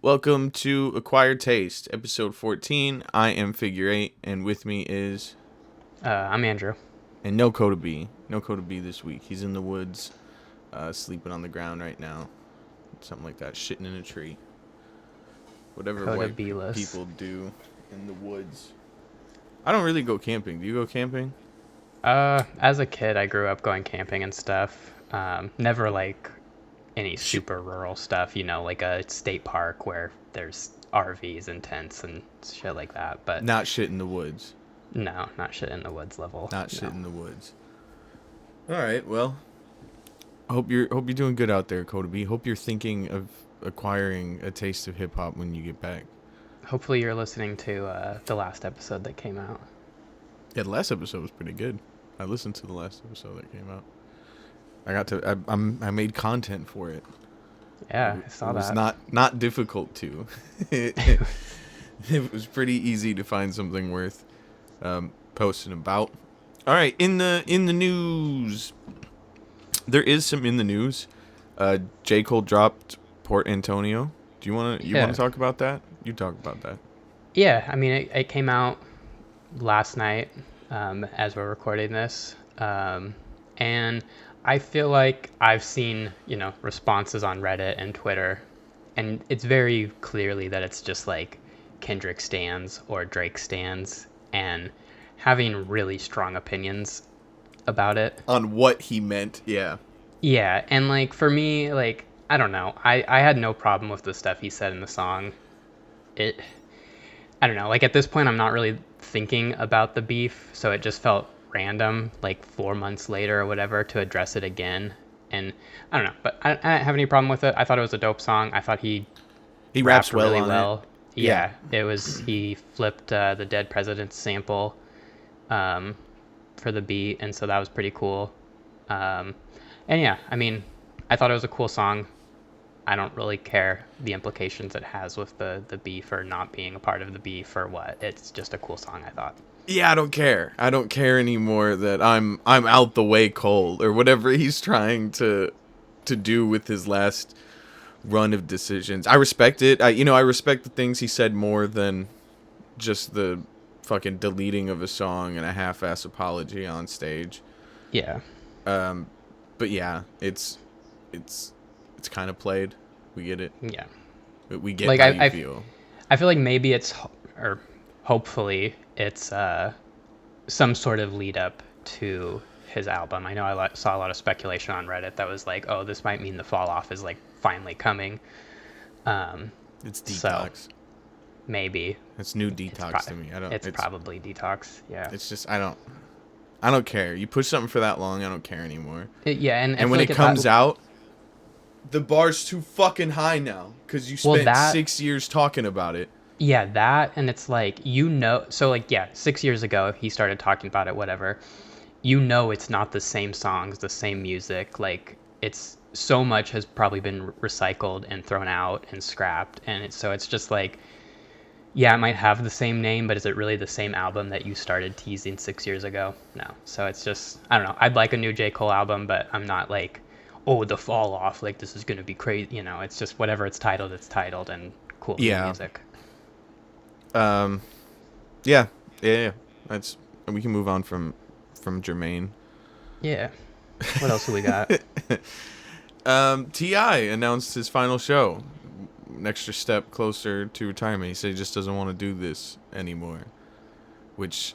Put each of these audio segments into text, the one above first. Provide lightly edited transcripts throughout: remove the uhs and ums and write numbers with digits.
Welcome to Acquired Taste, episode 14. I am Figure 8, and with me is... I'm Andrew. And no Koda B. No Koda B this week. He's in the woods, sleeping on the ground right now. Something like that, shitting in a tree. Whatever Koda white B-less. people do in the woods. I don't really go camping. Do you go camping? As a kid, I grew up going camping and stuff. Never like any super rural stuff, like a state park where there's RVs and tents and shit like that. But Not shit in the woods. no, not shit in the woods level. Not shit No. in the woods. All right, well, hope you're doing good out there, Koda B. Hope you're thinking of acquiring a taste of hip hop when you get back. Hopefully, you're listening to the last episode that came out. Yeah, the last episode was pretty good. I listened to the last episode that came out. I made content for it. Yeah, I saw that. It that. was not difficult to. It was pretty easy to find something worth posting about. All right, in the news, there is some in the news. J. Cole dropped Port Antonio. Do you want to talk about that? You talk about that. Yeah, I mean, it came out last night as we're recording this. And I feel like I've seen, responses on Reddit and Twitter, and it's very clearly that it's just like Kendrick stans or Drake stans and having really strong opinions about it. On what he meant, yeah. Yeah, and like for me, like, I don't know. I had no problem with the stuff he said in the song. I don't know, like at this point I'm not really thinking about the beef, so it just felt random, like 4 months later or whatever, to address it again. And I don't know, but I don't have any problem with it. I thought it was a dope song. I thought he raps well really on well. it. Yeah, it was. He flipped the Dead President's sample for the beat, and so that was pretty cool. And yeah, I mean, I thought it was a cool song. I don't really care the implications it has with the beef or not being a part of the beef or what. It's just a cool song, I thought. Yeah, I don't care. I don't care anymore that I'm out the way cold or whatever he's trying to do with his last run of decisions. I respect it. I respect the things he said more than just the fucking deleting of a song and a half-ass apology on stage. Yeah. But yeah, it's kind of played. We get it. Yeah. We get like, how you feel. I feel like maybe or hopefully it's some sort of lead up to his album. I know I saw a lot of speculation on Reddit that was like, oh, this might mean the fall off is like finally coming. It's Detox. So maybe. It's new Detox to me. It's probably Detox. Yeah. It's just I don't care. You push something for that long, I don't care anymore. Yeah, and when it comes out, the bar's too fucking high now because you spent 6 years talking about it. Yeah, that, and it's like, so like, yeah, 6 years ago, he started talking about it, whatever. It's not the same songs, the same music. Like, it's so much has probably been recycled and thrown out and scrapped. And it's just like, yeah, it might have the same name, but is it really the same album that you started teasing 6 years ago? No. So it's just, I don't know. I'd like a new J. Cole album, but I'm not like, oh, the fall off, like this is going to be crazy. It's just whatever it's titled, and cool music. Yeah. That's, we can move on from Jermaine. Yeah. What else do we got? T.I. announced his final show. An extra step closer to retirement. He said he just doesn't want to do this anymore, which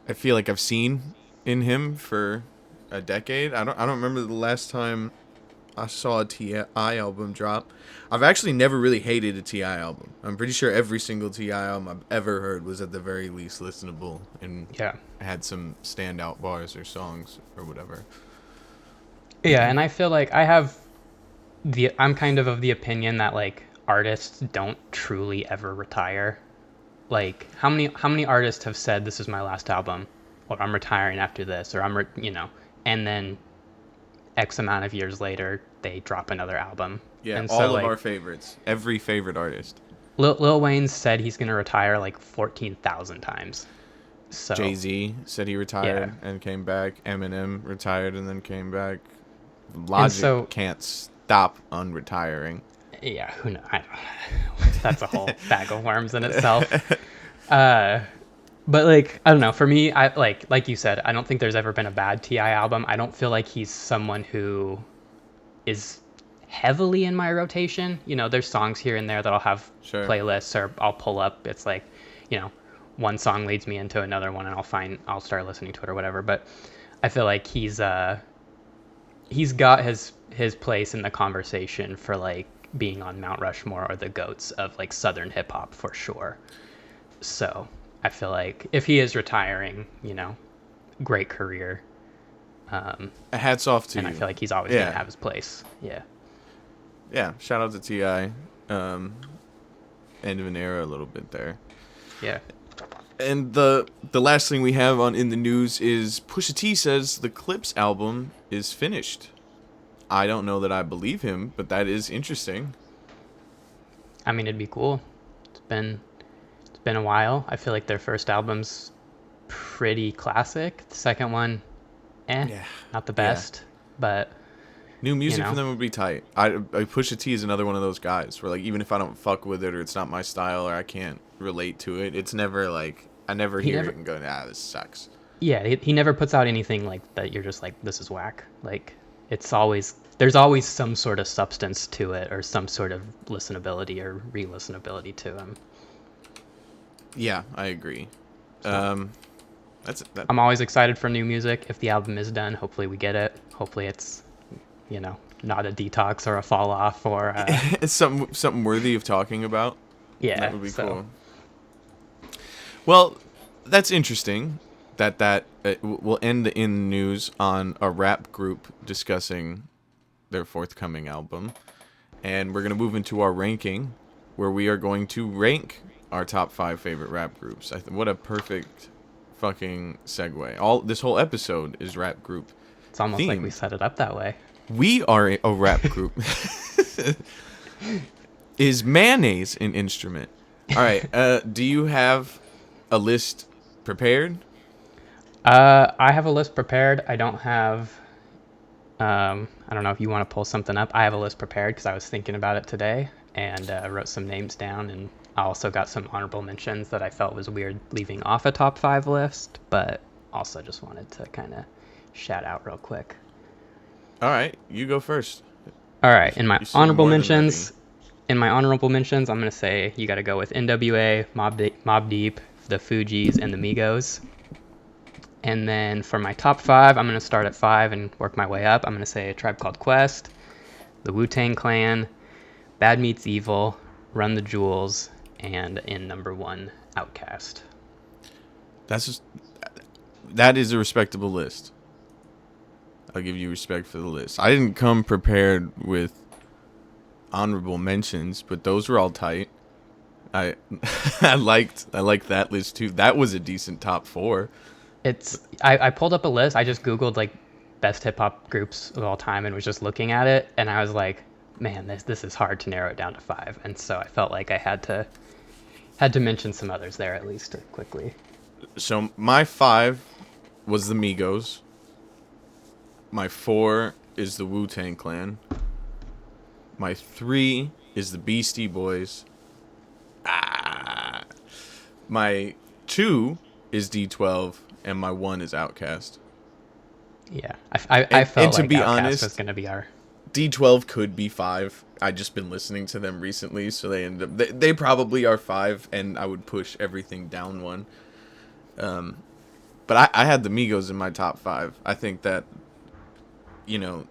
I feel like I've seen in him for a decade. I don't remember the last time I saw a T.I. album drop. I've actually never really hated a T.I. album. I'm pretty sure every single T.I. album I've ever heard was at the very least listenable and had some standout bars or songs or whatever. Yeah, and I feel like I'm kind of the opinion that like artists don't truly ever retire. Like how many artists have said this is my last album, or I'm retiring after this, or and then X amount of years later they drop another album. Yeah, and all of our favorites, every favorite artist. Lil Wayne said he's gonna retire like 14,000 times. So Jay-Z said he retired and came back. Eminem retired and then came back. Logic can't stop unretiring. Yeah, who knows? That's a whole bag of worms in itself. Uh, but like, I don't know. For me, I like you said, I don't think there's ever been a bad Ti album. I don't feel like he's someone who is heavily in my rotation. You know, there's songs here and there that I'll have Sure. playlists or I'll pull up. It's like, you know, one song leads me into another one and I'll start listening to it or whatever. But I feel like he's got his place in the conversation for like being on Mount Rushmore or the goats of like Southern hip hop for sure. So I feel like if he is retiring, you know, great career. Hats off to And I you. feel like he's always Yeah. gonna have his place. Yeah. Yeah. Shout out to Ti. End of an era a little bit there. Yeah. And the last thing we have on in the news is Pusha T says the Clips album is finished. I don't know that I believe him, but that is interesting. I mean, it'd be cool. It's been a while. I feel like their first album's pretty classic. The second one, Yeah. not the Yeah. best, but New you music know, from them would be tight. I Pusha T is another one of those guys where like even if I don't fuck with it or it's not my style or I can't relate to it, it's never like I never he hear never, it and go, this sucks. yeah, he never puts out anything like that. You're just like, this is whack. Like, there's always some sort of substance to it or some sort of listenability or re-listenability to him. Yeah, I agree. So That's that. I'm always excited for new music. If the album is done, hopefully we get it. Hopefully it's, you know, not a detox or a fall off or It's something worthy of talking about. yeah. That would be So cool. Well, that's interesting. That we'll end the in news on a rap group discussing their forthcoming album, and we're gonna move into our ranking, where we are going to rank our top 5 favorite rap groups. What a perfect fucking segue. This whole episode is rap group it's almost like we themed. set it up that way. We are a rap group. Is mayonnaise an instrument? All right. Do you have a list prepared? I have a list prepared. I don't have. I don't know if you want to pull something up. I have a list prepared because I was thinking about it today and wrote some names down. And I also got some honorable mentions that I felt was weird leaving off a top 5 list, but also just wanted to kind of shout out real quick. All right, you go first. All right, in my You seem honorable more than mentions, I'm gonna say you got to go with NWA, Mobb Deep, the Fugees, and the Migos. And then for my top 5, I'm gonna start at 5 and work my way up. I'm gonna say A Tribe Called Quest, the Wu-Tang Clan, Bad Meets Evil, Run the Jewels, and in number 1, Outkast. That is a respectable list. I'll give you respect for the list. I didn't come prepared with honorable mentions, but those were all tight. I I liked that list too. That was a decent top 4. I pulled up a list. I just Googled like best hip hop groups of all time and was just looking at it, and I was like, man, this is hard to narrow it down to 5. And so I felt like I had to mention some others there at least quickly. So my 5 was the Migos. My 4 is the Wu-Tang Clan. My 3 is the Beastie Boys. My 2 is D12, and my 1 is Outkast. Yeah, I felt and to like be Outkast honest, was gonna be our. D12 could be 5. I just been listening to them recently, so they probably are 5, and I would push everything down 1. But I had the Migos in my top 5. I think that, you know,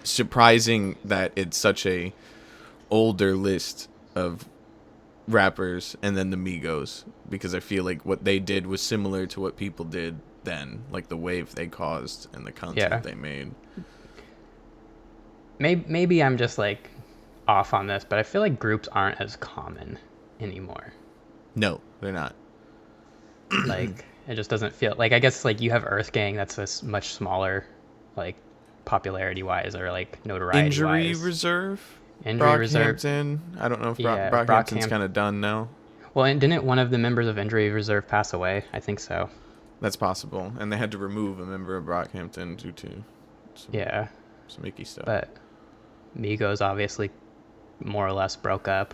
surprising that it's such a older list of rappers and then the Migos, because I feel like what they did was similar to what people did then, like the wave they caused and the content they made. Maybe I'm just like off on this, but I feel like groups aren't as common anymore. No, they're not. Like it just doesn't feel like, I guess like you have Earth Gang that's a much smaller, like popularity wise or like notoriety Injury wise. Reserve. Injury Reserve. Brockhampton. I don't know if Yeah, Brockhampton's kind of done now. Well, and didn't one of the members of Injury Reserve pass away? I think so. That's possible, and they had to remove a member of Brockhampton due to some icky stuff. But Migos obviously more or less broke up.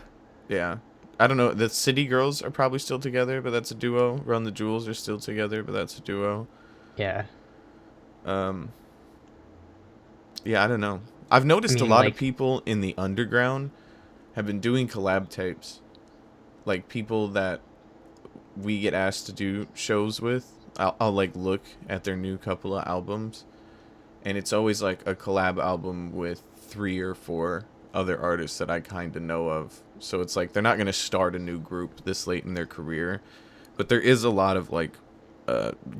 Yeah. I don't know. The City Girls are probably still together, but that's a duo. Run the Jewels are still together, but that's a duo. Yeah. Um, yeah, I don't know. I've I noticed a mean, lot of like, people in the underground have been doing collab tapes. Like people that we get asked to do shows with. I'll like look at their new couple of albums, and it's always like a collab album with 3 or 4 other artists that I kind of know of. So it's like they're not going to start a new group this late in their career, but there is a lot of like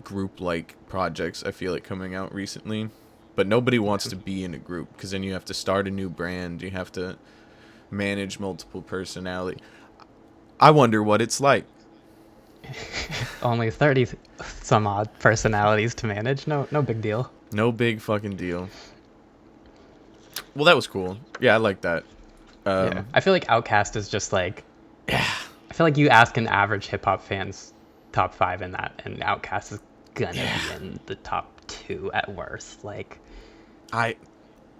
group like projects I feel like coming out recently. But nobody wants yeah. to be in a group because then you have to start a new brand, you have to manage multiple personality. I wonder what it's like. Only 30 some odd personalities to manage. No, no big deal. No big fucking deal. Well, that was cool. Yeah, I like that. Yeah. Um, I feel like Outkast is just like, yeah, I feel like you ask an average hip hop fan's top 5 in that, and Outkast is gonna yeah. be in the top 2 at worst. Like, I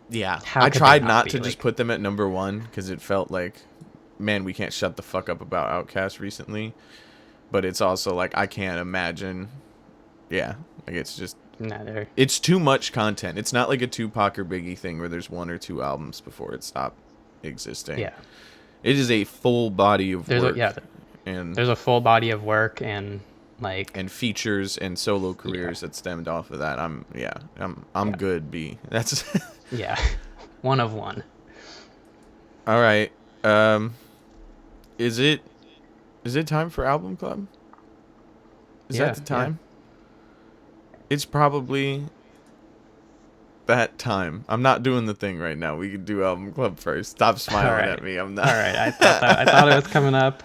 Yeah, how I could they tried not not be? to just Like, put them at number one because it felt like, man, we can't shut the fuck up about Outkast recently. But it's also like I can't imagine. Yeah, like it's just no, it's too much content. It's not like a Tupac or Biggie thing where there's 1 or 2 albums before it stopped existing. yeah. It is a full body of There's a work yeah. and There's a full body of work and like features and solo yeah, careers that stemmed off of that. I'm yeah, good. B. That's yeah. One of one. all right. Um, is it time for album club? Is that Yeah, the yeah. time? It's probably that time. I'm not doing the thing right now. We can do album club first. Stop All smiling right, at me. I'm all not. right. I thought it was coming up.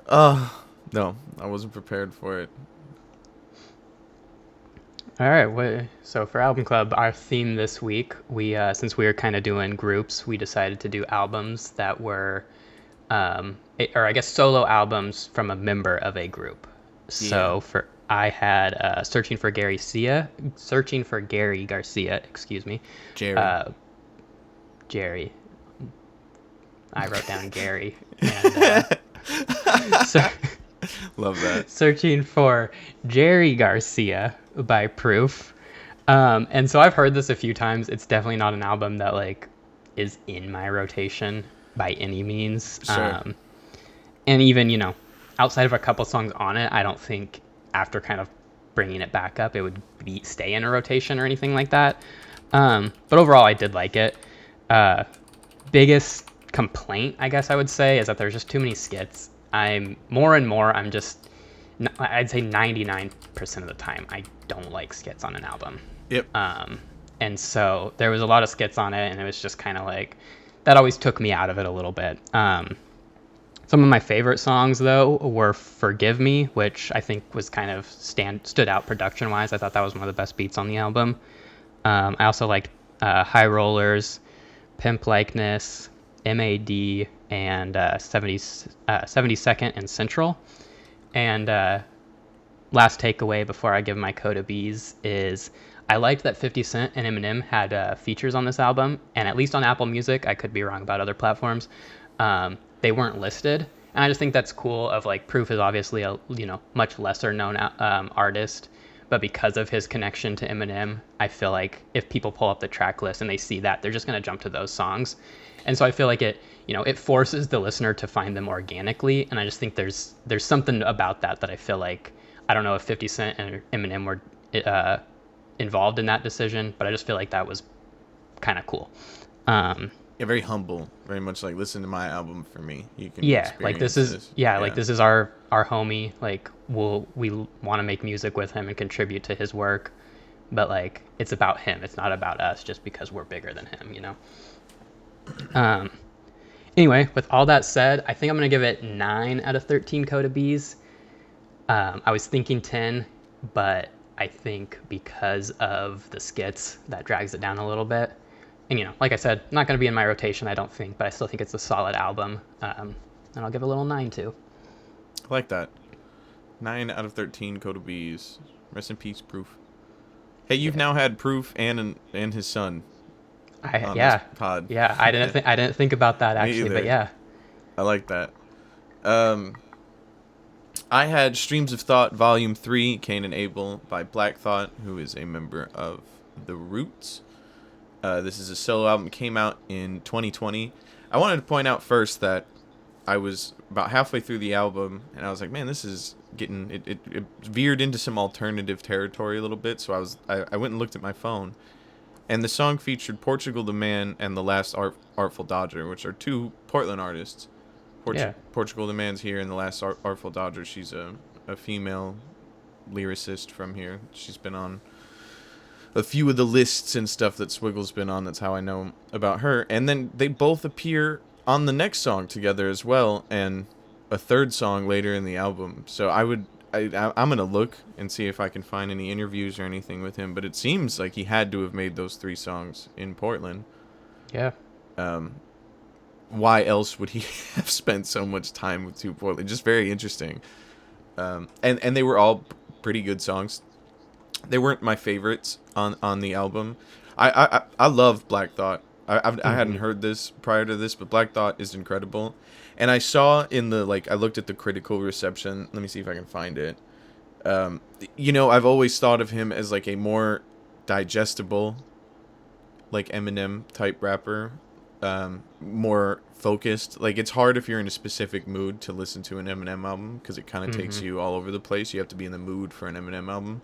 Oh no, I wasn't prepared for it. All right. So for album club, our theme this week, we since we were kind of doing groups, we decided to do albums that were, or I guess solo albums from a member of a group. Yeah, So for I had searching for Gary Garcia, excuse me, Jerry. uh, Jerry. I wrote down Gary, and so Love that. searching for Jerry Garcia by Proof. And so I've heard this a few times. It's definitely not an album that like is in my rotation by any means. Sure. And even outside of a couple songs on it, I don't think after kind of bringing it back up, it would stay in a rotation or anything like that. But overall, I did like it. Biggest complaint, I guess I would say, is that there's just too many skits. I'm just, I'd say 99% of the time, I don't like skits on an album. Yep. And so there was a lot of skits on it, and it was just kind of like, that always took me out of it a little bit. Some of my favorite songs, though, were Forgive Me, which I think was kind of stood out production-wise. I thought that was one of the best beats on the album. I also liked High Rollers, Pimp Likeness, MAD, and 72nd and Central. And last takeaway before I give my Coda B's is I liked that 50 Cent and Eminem had features on this album, and at least on Apple Music, I could be wrong about other platforms, they weren't listed. And I just think that's cool. Of like, Proof is obviously a much lesser known artist, but because of his connection to Eminem, I feel like if people pull up the track list and they see that, they're just going to jump to those songs. And so I feel like it forces the listener to find them organically. And I just think there's something about that I feel like, I don't know if 50 Cent and Eminem were involved in that decision, but I just feel like that was kind of cool. Yeah, very humble. Very much like, listen to my album for me. You can Yeah, like experience this. like this is our homie. Like we want to make music with him and contribute to his work, but like it's about him. It's not about us just because we're bigger than him. Anyway, with all that said, I think I'm gonna give it 9 out of 13 Coda B's. I was thinking 10, but I think because of the skits, that drags it down a little bit. And like I said, not going to be in my rotation, I don't think, but I still think it's a solid album. And I'll give it a little 9 too. I like that. 9 out of 13 Coda B's. Rest in peace, Proof. Hey, you've Yeah. now had Proof and his son. on this Yeah, pod. yeah. I didn't think about that Me actually, but either. yeah, I like that. Um, I had Streams of Thought Volume 3, Cain and Abel by Black Thought, who is a member of The Roots. This is a solo album. It came out in 2020. I wanted to point out first that I was about halfway through the album, and I was like, man, this is getting... It veered into some alternative territory a little bit, so I went and looked at my phone. And the song featured Portugal the Man and The Last Artful Dodger, which are two Portland artists. yeah. Portugal the Man's here, and The Last Artful Dodger, she's a female lyricist from here. She's been on a few of the lists and stuff that Swiggle's been on. That's how I know about her. And then they both appear on the next song together as well, and a third song later in the album. So I'm gonna look and see if I can find any interviews or anything with him. But it seems like he had to have made those three songs in Portland. Yeah. Why else would he have spent so much time with two Portland? Just very interesting. And they were all pretty good songs. They weren't my favorites on the album. I love Black Thought. I hadn't heard this prior to this, but Black Thought is incredible. And I saw in the, like, I looked at the critical reception. Let me see if I can find it. I've always thought of him as like a more digestible, like Eminem type rapper. More focused. Like, it's hard if you're in a specific mood to listen to an Eminem album, because it kind of takes you all over the place. You have to be in the mood for an Eminem album.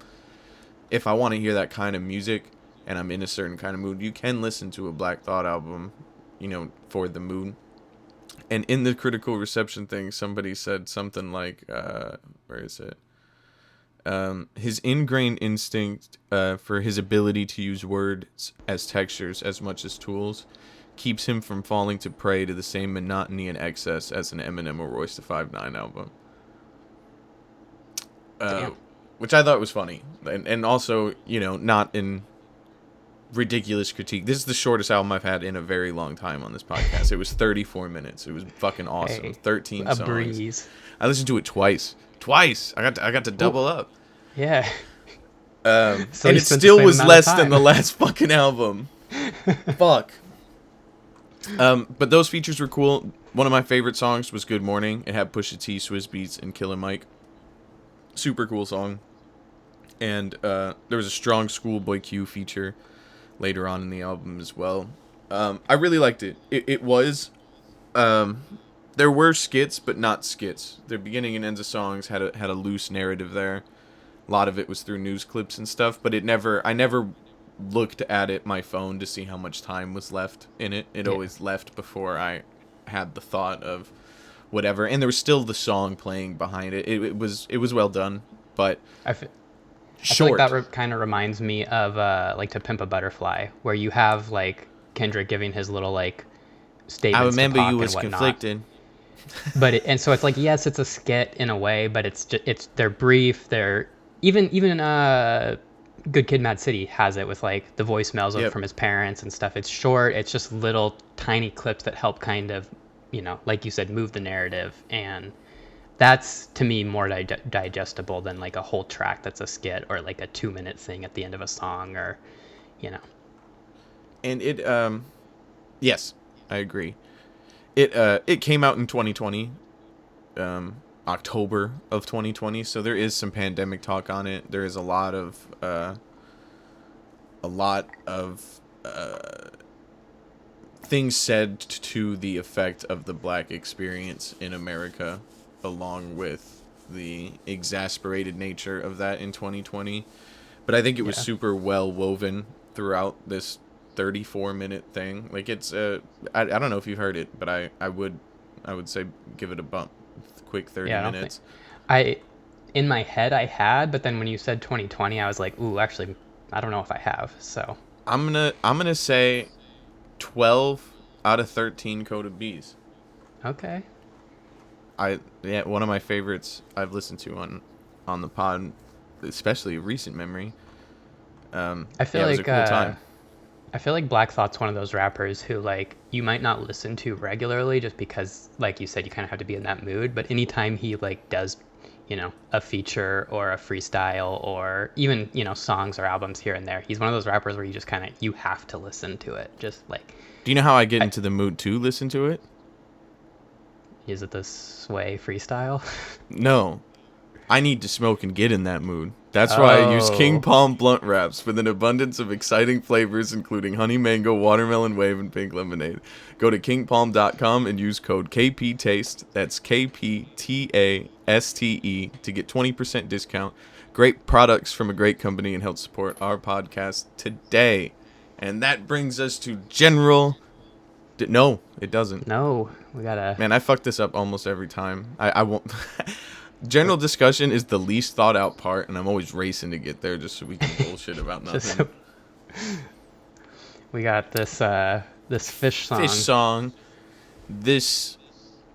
If I want to hear that kind of music and I'm in a certain kind of mood, you can listen to a Black Thought album, for the mood. And in the critical reception thing, somebody said something like, where is it? His ingrained instinct for his ability to use words as textures as much as tools keeps him from falling to prey to the same monotony and excess as an Eminem or Royce the 5'9" album. Damn. Which I thought was funny. And also, not in ridiculous critique. This is the shortest album I've had in a very long time on this podcast. It was 34 minutes. It was fucking awesome. Hey, 13 a songs. breeze. I listened to it twice. I got to double up. Yeah. And So you it spent the still same was amount of less than time. the last fucking album. Fuck. But those features were cool. One of my favorite songs was Good Morning. It had Pusha T, Swizz Beatz, and Killer Mike. Super cool song. And there was a strong Schoolboy Q feature later on in the album as well. I really liked it. It was... there were skits, but not skits. The beginning and ends of songs had a loose narrative there. A lot of it was through news clips and stuff, but I never looked at my phone to see how much time was left in it. It always left before I had the thought of whatever. And there was still the song playing behind it. It was well done, but I feel short. like that kind of reminds me of like To Pimp a Butterfly, where you have like Kendrick giving his little like statements. I remember to talk you was and whatnot. conflicted. But and so it's like, yes, it's a skit in a way, but they're brief. They're even Good Kid, Mad City has it with like the voicemails from his parents and stuff. It's short. It's just little tiny clips that help kind of, like you said, move the narrative, and that's to me more digestible than like a whole track that's a skit or like a 2-minute thing at the end of a song or. And it yes, I agree. It came out in 2020, October of 2020. So there is some pandemic talk on it. There is a lot of things said to the effect of the Black experience in America, along with the exasperated nature of that in 2020. But I think it was super well woven throughout this 34-minute thing. Like, it's I don't know if you've heard it, but I would say give it a bump. Quick 30 minutes. In my head I had, but then when you said 2020, I was like, ooh, actually I don't know if I have. So I'm gonna say 12 out of 13 Koda B's. Okay. One of my favorites I've listened to on the pod, especially recent memory. I feel it was like a cool time. I feel like Black Thought's one of those rappers who, like, you might not listen to regularly just because, like you said, you kind of have to be in that mood. But anytime he a feature or a freestyle or even, songs or albums here and there. He's one of those rappers where you just kind of, you have to listen to it. Just like, Do you know how I get I, into the mood to listen to it? is it the Sway freestyle? No. I need to smoke and get in that mood. That's why I use King Oh, Palm blunt wraps with an abundance of exciting flavors, including honey mango, watermelon wave, and pink lemonade. Go to kingpalm.com and use code KPTASTE, that's KPTASTE, to get 20% discount. Great products from a great company and help support our podcast today. And that brings us to general... No, it doesn't. no, we gotta. Man, I fuck this up almost every time. I won't... General discussion is the least thought out part, and I'm always racing to get there just so we can bullshit about nothing. We got this fish song. Fish song. This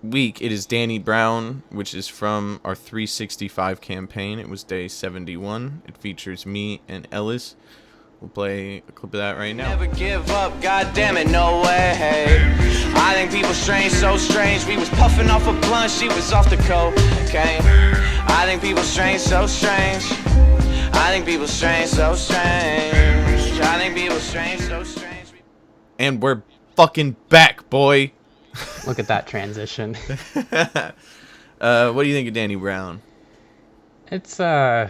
week it is Danny Brown, which is from our 365 campaign. It was day 71. It features me and Ellis. We'll play a clip of that right now. Never give up, god damn it, no way. I think people strange, so strange. We was puffing off a blunt, she was off the cocaine. I think people strange, so strange. I think people strange, so strange. I think people strange, so strange. And we're fucking back, boy. Look at that transition. What do you think of Danny Brown? It's a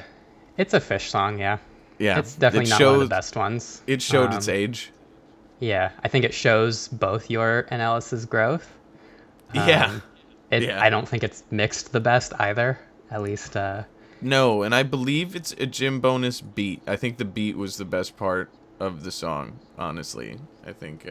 fish song, yeah. Yeah, It's definitely not one of the best ones. It showed its age. Yeah, I think it shows both your and Ellis's growth. Yeah. I don't think it's mixed the best either. At least, No, and I believe it's a Jim Bonus beat. I think the beat was the best part of the song, honestly. I think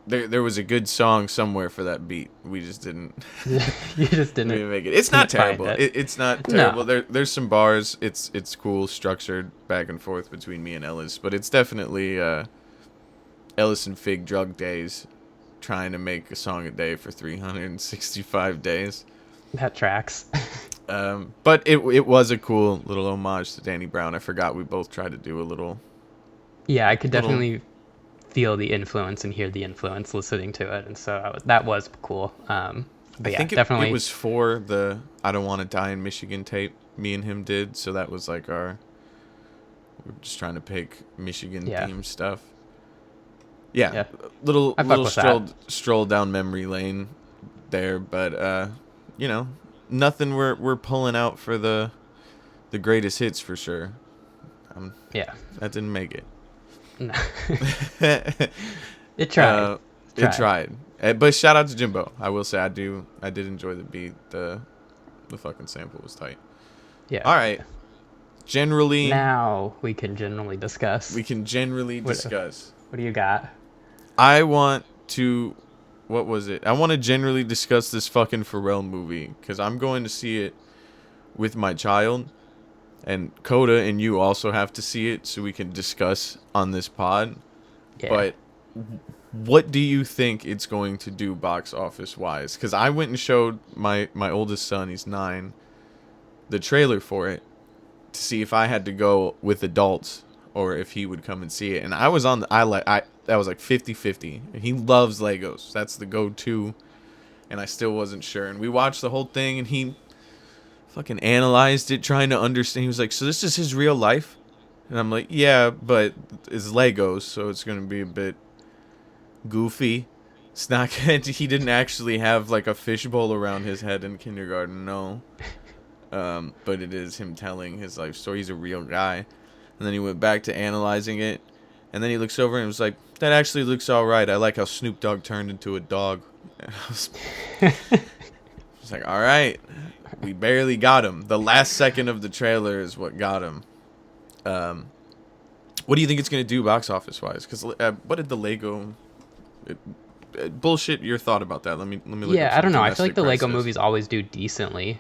there was a good song somewhere for that beat. We just didn't you just didn't. we didn't make it. It's not didn't find terrible. it. It's not terrible. No. There's some bars. It's cool, structured back and forth between me and Ellis, but it's definitely Ellis and Fig drug days, trying to make a song a day for 365 days. That tracks. But it was a cool little homage to Danny Brown. I forgot we both tried to do a little. Yeah, I could definitely feel the influence and hear the influence listening to it, and so that was cool. But I yeah, think definitely. it was for the "I Don't Want to Die in Michigan" tape me and him did. So that was like we're just trying to pick Michigan themed stuff. Yeah. Little stroll down memory lane there, but nothing we're pulling out for the greatest hits for sure. Yeah. That didn't make it. No. It tried. It tried. But shout out to Jimbo. I will say I did enjoy the beat. The fucking sample was tight. Yeah. All right. Generally. Now we can generally discuss. We can generally discuss. What do you got? I want to. What was it? I want to generally discuss this fucking Pharrell movie because I'm going to see it with my child, and Koda and you also have to see it so we can discuss on this pod. Yeah. But what do you think it's going to do box office wise? Because I went and showed my oldest son, he's 9, the trailer for it to see if I had to go with adults or if he would come and see it. And I was on that was like 50-50. He loves Legos. That's the go-to. And I still wasn't sure. And we watched the whole thing and he fucking analyzed it, trying to understand. He was like, so this is his real life? And I'm like, yeah, but it's Legos, so it's going to be a bit goofy. It's not good. He didn't actually have like a fishbowl around his head in kindergarten, no. But it is him telling his life story. He's a real guy. And then he went back to analyzing it. And then he looks over and was like, that actually looks all right. I like how Snoop Dogg turned into a dog. And I was like, all right. We barely got him. The last second of the trailer is what got him. What do you think it's going to do box office wise? Because what did the Lego... bullshit your thought about that. Let me look Yeah, up I don't know. I domestic feel like the Lego prices. movies always do decently.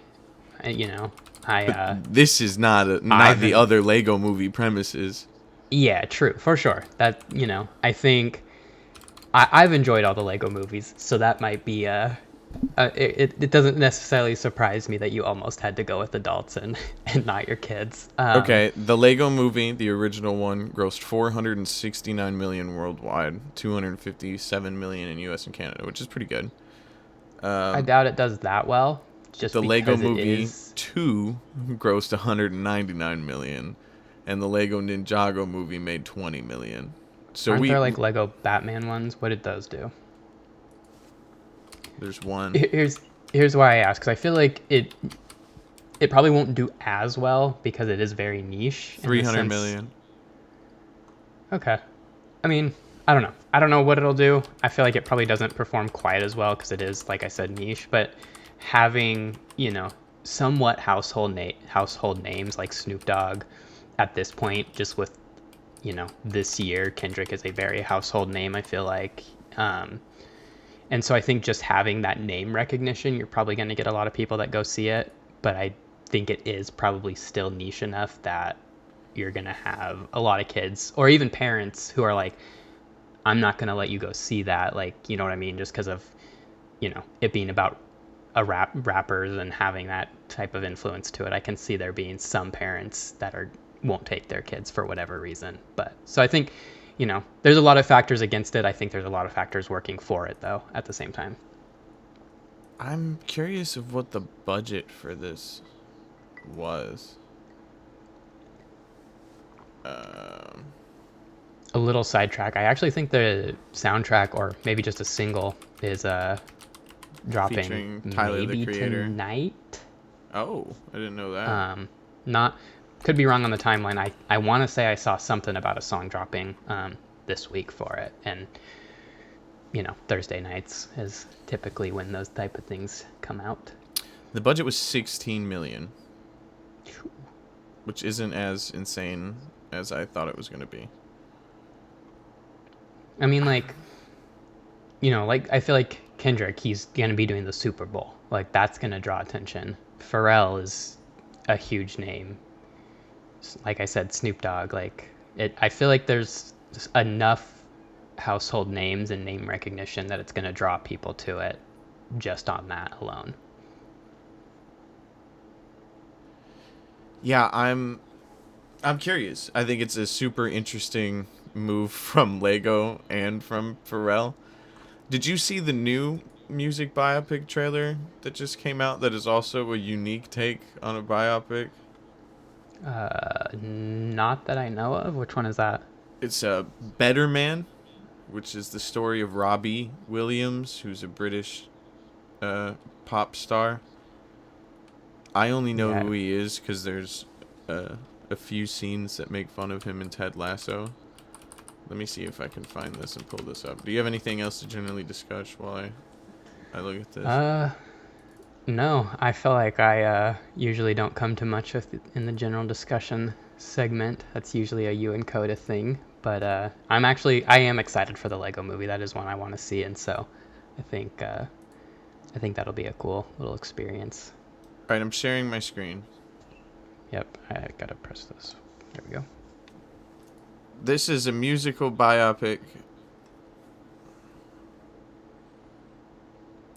This is not the other Lego movie premises. Yeah, true, for sure. That, I think I've enjoyed all the Lego movies, so that might be it doesn't necessarily surprise me that you almost had to go with adults and not your kids. Okay, the Lego movie, the original one, grossed $469 million worldwide, $257 million in US and Canada, which is pretty good. I doubt it does that well, just the Lego because it Movie is. 2 grossed 199 million, and the Lego Ninjago movie made 20 million. So Aren't there like Lego Batman ones? What did those do? there's one Here's why I ask, because I feel like it probably won't do as well because it is very niche. 300 million. Okay. I mean, I don't know. I don't know what it'll do. I feel like it probably doesn't perform quite as well because it is, like I said, niche. But having, somewhat household names like Snoop Dogg at this point, just with, this year, Kendrick is a very household name, I feel like. And so I think just having that name recognition, you're probably going to get a lot of people that go see it. But I think it is probably still niche enough that you're going to have a lot of kids or even parents who are like, I'm not going to let you go see that. Like, you know what I mean? Just because of, it being about rappers and having that type of influence to it. I can see there being some parents that won't take their kids for whatever reason. But so I think, there's a lot of factors against it. I think there's a lot of factors working for it, though, at the same time. I'm curious of what the budget for this was. A little sidetrack. I actually think the soundtrack, or maybe just a single, is dropping Featuring Tyler, the maybe Creator. tonight. Oh, I didn't know that. Not could be wrong on the timeline. I want to say I saw something about a song dropping this week for it, and Thursday nights is typically when those type of things come out. The budget was 16 million, which isn't as insane as I thought it was going to be. I mean, like I feel like Kendrick, he's gonna be doing the Super Bowl. Like, that's gonna draw attention. Pharrell is a huge name. Like I said, Snoop Dogg. Like, I feel like there's enough household names and name recognition that it's gonna draw people to it just on that alone. Yeah, I'm curious. I think it's a super interesting move from Lego and from Pharrell. Did you see the new music biopic trailer that just came out that is also a unique take on a biopic? Not that I know of. Which one is that? It's a Better Man, which is the story of Robbie Williams, who's a British pop star. I only know who he is because there's a few scenes that make fun of him in Ted Lasso. Let me see if I can find this and pull this up. Do you have anything else to generally discuss while I look at this? No. I feel like I usually don't come to much in the general discussion segment. That's usually a you and Koda thing. But I am excited for the Lego movie. That is one I want to see, and so I think that'll be a cool little experience. All right, I'm sharing my screen. Yep, I gotta press this. There we go. This is a musical biopic.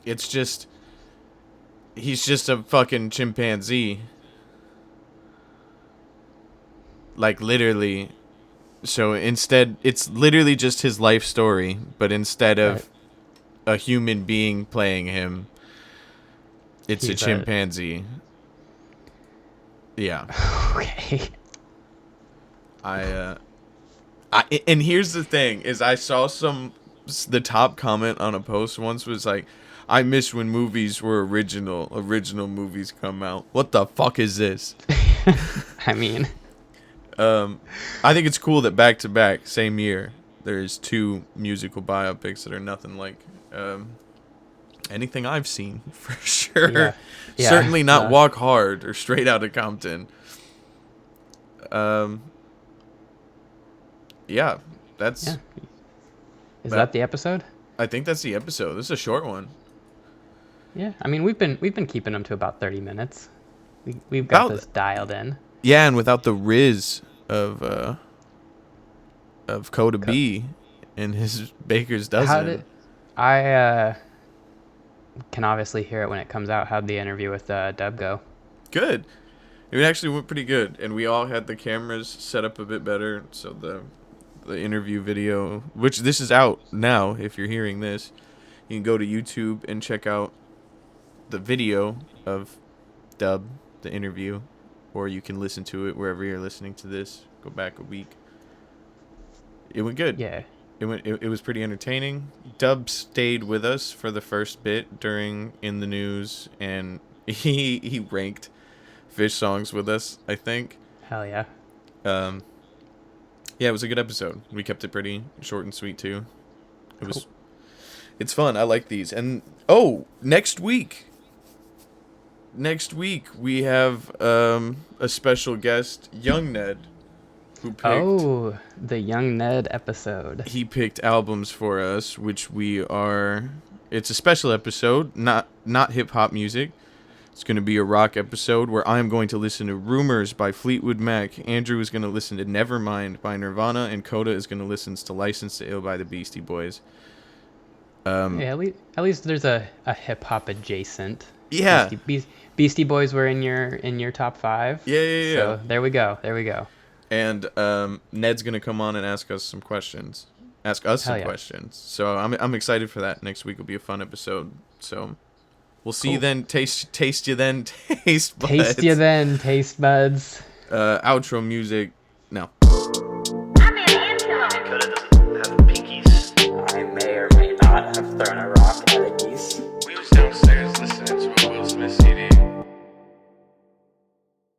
It's just... He's just a fucking chimpanzee. Like, literally. So instead, it's literally just his life story, but instead of a human being playing him, it's a chimpanzee. Yeah. Okay. And here's the thing, is I saw the top comment on a post once was like, I miss when movies were original movies come out. What the fuck is this? I mean, I think it's cool that back to back, same year, there's two musical biopics that are nothing like anything I've seen, for sure. Yeah. Certainly not Walk Hard or Straight Outta Compton. Yeah, that's... Yeah. Is that the episode? I think that's the episode. This is a short one. Yeah, I mean, we've been keeping them to about 30 minutes. We've got this dialed in. Yeah, and without the riz of Koda B and his Baker's Dozen. I can obviously hear it when it comes out. How'd the interview with Deb go? Good. It actually went pretty good, and we all had the cameras set up a bit better, so the interview video, which this is out now if you're hearing this, you can go to YouTube and check out the video of Dub, the interview, or you can listen to it wherever you're listening to this. Go back a week. It went good. Yeah. It was pretty entertaining. Dub stayed with us for the first bit during In the News, and he ranked fish songs with us, I think. Hell yeah. Yeah, it was a good episode. We kept it pretty short and sweet too. It's fun. I like these. And next week we have a special guest, Young Ned, who picked the Young Ned episode. He picked albums for us, which it's a special episode, not hip hop music. It's going to be a rock episode where I'm going to listen to Rumors by Fleetwood Mac. Andrew is going to listen to Nevermind by Nirvana, and Koda is going to listen to License to Ill by the Beastie Boys. Yeah, at least there's a hip hop adjacent. Yeah. Beastie Boys were in your top 5. Yeah. So there we go. And Ned's going to come on and ask us some questions. Questions. So I'm excited for that. Next week will be a fun episode. So we'll see you then. Taste you then, taste buds. Taste you then, taste buds. Outro music